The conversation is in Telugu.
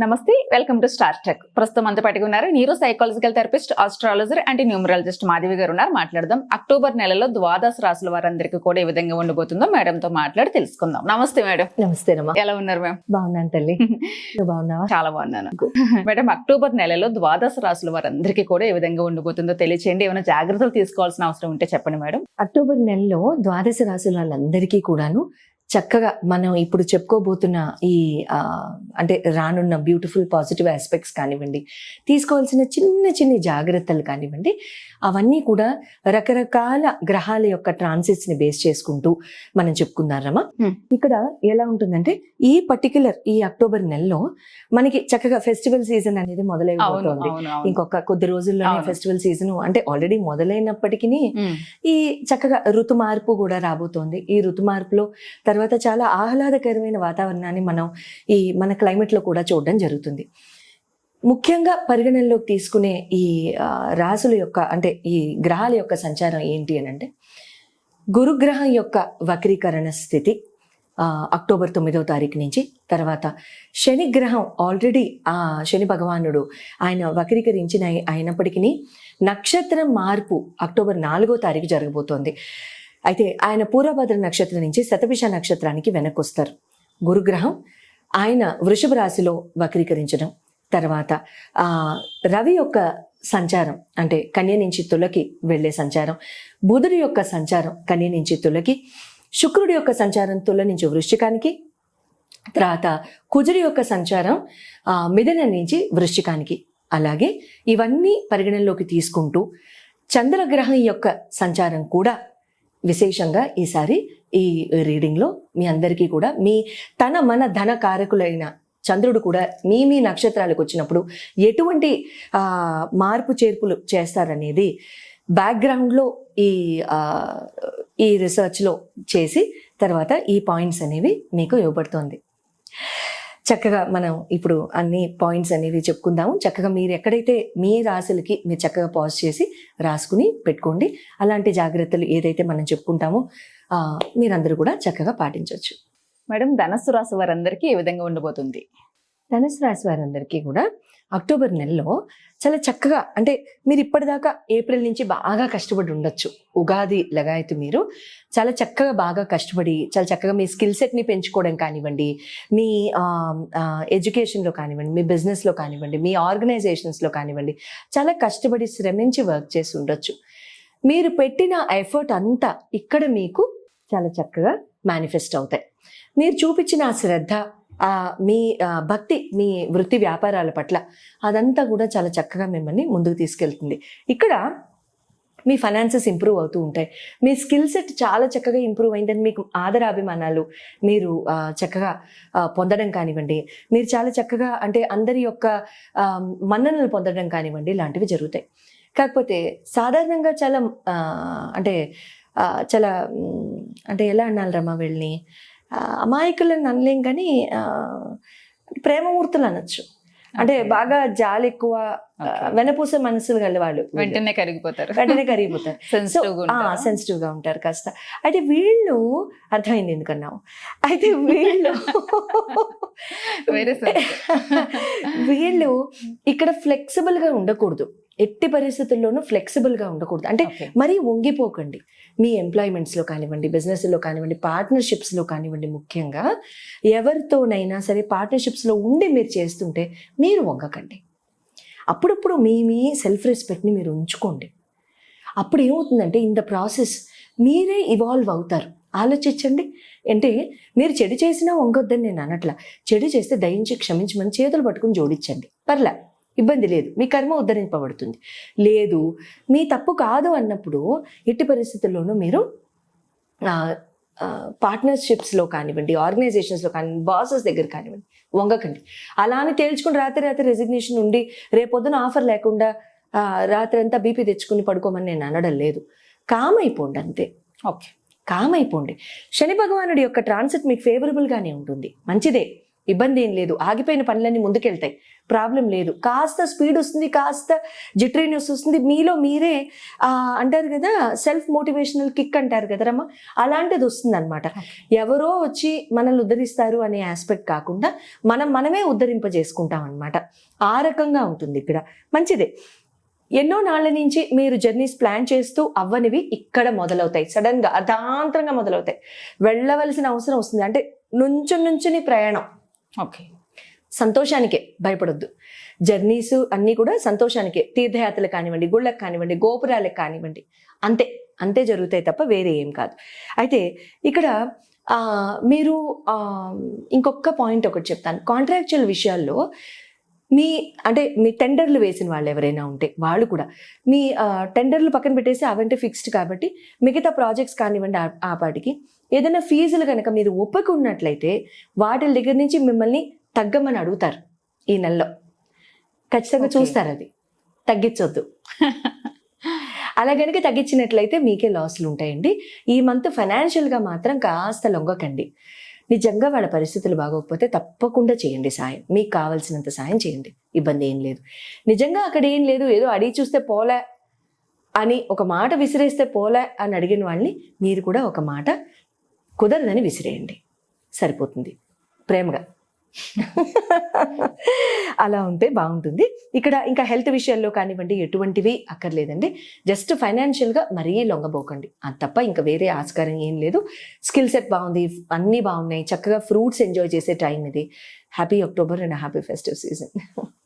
నమస్తే, వెల్కమ్ టు స్టార్ టెక్. ప్రస్తుతం అంతా పట్టుకున్నారు neuro psychological therapist, astrologer and numerologist Madhavi గారు ఉన్నారు. మాట్లాడదాం. అక్టోబర్ నెలలో ద్వాదశ రాశుల వారందరికీ కూడా ఏ విధంగా ఉండబోతుందో మేడం తో మాట్లాడి తెలుసుకుందాం. నమస్తే మేడం. నమస్తే రమా. ఎలా ఉన్నారు మ్యామ్? బాగున్నాను తల్లి. నువ్వు బాగున్నావా? చాలా బాగున్నాను మేడం. అక్టోబర్ నెలలో ద్వాదశ రాశుల వారందరికీ కూడా ఏ విధంగా ఉండబోతుందో తెలియచేయండి. ఏమైనా జాగ్రత్తలు తీసుకోవాల్సిన అవసరం ఉంటే చెప్పండి మేడం. అక్టోబర్ నెలలో ద్వాదశ రాశుల వాళ్ళందరికీ కూడాను చక్కగా మనం ఇప్పుడు చెప్పుకోబోతున్న ఈ అంటే రానున్న బ్యూటిఫుల్ పాజిటివ్ ఆస్పెక్ట్స్ కానివ్వండి, తీసుకోవాల్సిన చిన్న చిన్న జాగ్రత్తలు కానివ్వండి, అవన్నీ కూడా రకరకాల గ్రహాల యొక్క ట్రాన్సిట్స్ ని బేస్ చేసుకుంటూ మనం చెప్పుకున్నారమ్మా. ఇక్కడ ఎలా ఉంటుందంటే ఈ పర్టికులర్ ఈ అక్టోబర్ నెలలో మనకి చక్కగా ఫెస్టివల్ సీజన్ అనేది మొదలైపోతుంది. ఇంకొక కొద్ది రోజుల్లోనే ఫెస్టివల్ సీజన్ అంటే ఆల్రెడీ మొదలైనప్పటికీ ఈ చక్కగా ఋతు మార్పు కూడా రాబోతోంది. ఈ ఋతు మార్పులో తర్వాత చాలా ఆహ్లాదకరమైన వాతావరణాన్ని మనం మన క్లైమేట్ లో కూడా చూడడం జరుగుతుంది. ముఖ్యంగా పరిగణనలోకి తీసుకునే ఈ రాశుల యొక్క అంటే ఈ గ్రహాల యొక్క సంచారం ఏంటి అని అంటే, గురుగ్రహం యొక్క వక్రీకరణ స్థితి అక్టోబర్ 9వ తారీఖు నుంచి, తర్వాత శని గ్రహం ఆల్రెడీ శని భగవానుడు ఆయన వక్రీకరించిన అయినప్పటికీ నక్షత్రం మార్పు అక్టోబర్ 4వ తారీఖు జరగబోతోంది. అయితే ఆయన పూర్వభద్ర నక్షత్రం నుంచి శతభిష నక్షత్రానికి వెనక్కి వస్తారు. గురుగ్రహం ఆయన వృషభ రాశిలో వక్రీకరించడం, తర్వాత రవి యొక్క సంచారం అంటే కన్య నుంచి తులకి వెళ్ళే సంచారం, బుధుడి యొక్క సంచారం కన్య నుంచి తులకి, శుక్రుడి యొక్క సంచారం తుల నుంచి వృశ్చికానికి, తర్వాత కుజుడి యొక్క సంచారం మిథునం నుంచి వృశ్చికానికి. అలాగే ఇవన్నీ పరిగణనలోకి తీసుకుంటూ చంద్రగ్రహం యొక్క సంచారం కూడా విశేషంగా ఈసారి ఈ రీడింగ్లో మీ అందరికీ కూడా మన ధన కారకులైన చంద్రుడు కూడా మీ నక్షత్రాలకు వచ్చినప్పుడు ఎటువంటి మార్పు చేర్పులు చేస్తారనేది బ్యాక్గ్రౌండ్లో ఈ రీసెర్చ్లో చేసి తర్వాత ఈ పాయింట్స్ అనేవి మీకు ఇవ్వబడుతోంది. చక్కగా మనం ఇప్పుడు అన్ని పాయింట్స్ అనేవి చెప్పుకుందాము. చక్కగా మీరు ఎక్కడైతే మీ రాశులకి మీరు చక్కగా పాజ్ చేసి రాసుకుని పెట్టుకోండి. అలాంటి జాగ్రత్తలు ఏదైతే మనం చెప్పుకుంటామో మీరందరూ కూడా చక్కగా పాటించవచ్చు. మేడం, ధనస్సు రాశి వారందరికీ ఏ విధంగా ఉండబోతుంది? ధనుసు రాశి వారందరికీ కూడా అక్టోబర్ నెలలో చాలా చక్కగా అంటే మీరు ఇప్పటిదాకా ఏప్రిల్ నుంచి బాగా కష్టపడి ఉండొచ్చు. ఉగాది లగాయతు మీరు చాలా చక్కగా బాగా కష్టపడి చాలా చక్కగా మీ స్కిల్ సెట్ని పెంచుకోవడం కానివ్వండి, మీ ఎడ్యుకేషన్లో కానివ్వండి, మీ బిజినెస్లో కానివ్వండి, మీ ఆర్గనైజేషన్స్లో కానివ్వండి, చాలా కష్టపడి శ్రమించి వర్క్ చేసి ఉండొచ్చు. మీరు పెట్టిన ఎఫర్ట్ అంతా ఇక్కడ మీకు చాలా చక్కగా మేనిఫెస్ట్ అవుతాయి. మీరు చూపించిన ఆ శ్రద్ధ, మీ భక్తి, మీ వృత్తి వ్యాపారాల పట్ల అదంతా కూడా చాలా చక్కగా మిమ్మల్ని ముందుకు తీసుకెళ్తుంది. ఇక్కడ మీ ఫైనాన్సెస్ ఇంప్రూవ్ అవుతూ ఉంటాయి. మీ స్కిల్ సెట్ చాలా చక్కగా ఇంప్రూవ్ అయిందని మీకు ఆదరాభిమానాలు మీరు చక్కగా పొందడం కానివ్వండి, మీరు చాలా చక్కగా అంటే అందరి యొక్క మన్ననలు పొందడం కానివ్వండి, ఇలాంటివి జరుగుతాయి. కాకపోతే సాధారణంగా చాలా అంటే ఎలా అనాలి రమ్మా, వీళ్ళని అమాయకులను అనలేం కానీ ప్రేమమూర్తులు అనొచ్చు. అంటే బాగా జాలి ఎక్కువ, వెనపూసే మనసులు గల వాళ్ళు వెంటనే కరిగిపోతారు. సెన్సిటివ్ గా ఉంటారు కాస్త. అయితే వీళ్ళు అర్థమైంది ఎందుకన్నావు. అయితే వీళ్ళు ఇక్కడ ఫ్లెక్సిబుల్ గా ఉండకూడదు. ఎట్టి పరిస్థితుల్లోనూ ఫ్లెక్సిబుల్ గా ఉండకూడదు. అంటే మరీ వంగిపోకండి. మీ ఎంప్లాయ్మెంట్స్లో కానివ్వండి, బిజినెస్లో కానివ్వండి, పార్ట్నర్షిప్స్లో కానివ్వండి, ముఖ్యంగా ఎవరితోనైనా సరే పార్ట్నర్షిప్స్లో ఉండి మీరు చేస్తుంటే మీరు వంగకండి. అప్పుడప్పుడు మీ సెల్ఫ్ రెస్పెక్ట్ని మీరు ఉంచుకోండి. అప్పుడు ఏమవుతుందంటే ఇన్ ద ప్రాసెస్ మీరే ఇవాల్వ్ అవుతారు. ఆలోచించండి. అంటే మీరు చెడు చేసినా వంగొద్దని నేను అనట్లా. చెడు చేస్తే దయించి క్షమించమని చేతులు పట్టుకుని జోడించండి, పర్లే, ఇబ్బంది లేదు. మీ కర్మ ఉద్ధరింపబడుతుంది. లేదు మీ తప్పు కాదు అన్నప్పుడు ఎట్టి పరిస్థితుల్లోనూ మీరు పార్ట్నర్షిప్స్లో కానివ్వండి, ఆర్గనైజేషన్స్లో కానివ్వండి, బాసెస్ దగ్గర కానివ్వండి వంగకండి. అలా అని తేల్చుకుని రాత్రి రెసిగ్నేషన్ ఉండి రేపొద్దున ఆఫర్ లేకుండా రాత్రి అంతా బీపీ తెచ్చుకుని పడుకోమని నేను అనడం లేదు. కామ్ అయిపోండి అంతే. కామ్ అయిపోండి. శని భగవానుడి యొక్క ట్రాన్సిట్ మీకు ఫేవరబుల్గానే ఉంటుంది, మంచిదే. ఇబ్బంది ఏం లేదు, ఆగిపోయిన పనులన్నీ ముందుకెళ్తాయి, ప్రాబ్లం లేదు. కాస్త స్పీడ్ వస్తుంది, కాస్త జిట్రీనెస్ వస్తుంది, మీలో మీరే అంటారు కదా సెల్ఫ్ మోటివేషనల్ కిక్ అంటారు కదరమ్మా, అలాంటిది వస్తుంది అనమాట. ఎవరో వచ్చి మనల్ని ఉద్ధరిస్తారు అనే ఆస్పెక్ట్ కాకుండా మనమే ఉద్ధరింపజేసుకుంటాం అనమాట. ఆ రకంగా ఉంటుంది ఇక్కడ. మంచిదే. ఎన్నో నాళ్ళ నుంచి మీరు జర్నీస్ ప్లాన్ చేస్తూ అవ్వనివి ఇక్కడ మొదలవుతాయి, సడన్ గా అర్ధాంతరంగా మొదలవుతాయి. వెళ్ళవలసిన అవసరం వస్తుంది, అంటే నుంచుని ప్రయాణం. ఓకే, సంతోషానికే, భయపడొద్దు. జర్నీస్ అన్నీ కూడా సంతోషానికే. తీర్థయాత్రలు కానివ్వండి, గుళ్ళకి కానివ్వండి, గోపురాలకు కానివ్వండి, అంతే అంతే జరుగుతాయి తప్ప వేరే ఏం కాదు. అయితే ఇక్కడ మీరు ఇంకొక పాయింట్ ఒకటి చెప్తాను. కాంట్రాక్చువల్ విషయాల్లో మీ టెండర్లు వేసిన వాళ్ళు ఎవరైనా ఉంటే వాళ్ళు కూడా మీ టెండర్లు పక్కన పెట్టేసి అవంటే ఫిక్స్డ్ కాబట్టి మిగతా ప్రాజెక్ట్స్ కానివ్వండి ఆ పాటికి ఏదైనా ఫీజులు కనుక మీరు ఒప్పుకున్నట్లయితే వాటి దగ్గర నుంచి మిమ్మల్ని తగ్గమని అడుగుతారు ఈ నెలలో. ఖచ్చితంగా చూస్తారు, అది తగ్గించొద్దు. అలా కనుక తగ్గించినట్లయితే మీకే లాస్లు ఉంటాయండి. ఈ మంత్ ఫైనాన్షియల్గా మాత్రం కాస్త లొంగకండి. నిజంగా వాళ్ళ పరిస్థితులు బాగోకపోతే తప్పకుండా చేయండి సాయం, మీకు కావాల్సినంత సాయం చేయండి, ఇబ్బంది ఏం లేదు. నిజంగా అక్కడ ఏం లేదు, ఏదో అడిగి చూస్తే పోలే అని ఒక మాట విసిరేస్తే పోలే అని అడిగిన వాళ్ళని మీరు కూడా ఒక మాట కుదరదని విసిరేయండి, సరిపోతుంది ప్రేమగా. అలా ఉంటే బాగుంటుంది. ఇక్కడ ఇంకా హెల్త్ విషయాల్లో కానివ్వండి ఎటువంటివి అక్కర్లేదండి. జస్ట్ ఫైనాన్షియల్గా మరీ లొంగబోకండి, అది తప్ప ఇంకా వేరే ఆస్కారం ఏం లేదు. స్కిల్ సెట్ బాగుంది, అన్నీ బాగున్నాయి, చక్కగా ఫ్రూట్స్ ఎంజాయ్ చేసే టైం ఇది. Happy October and happy festive season.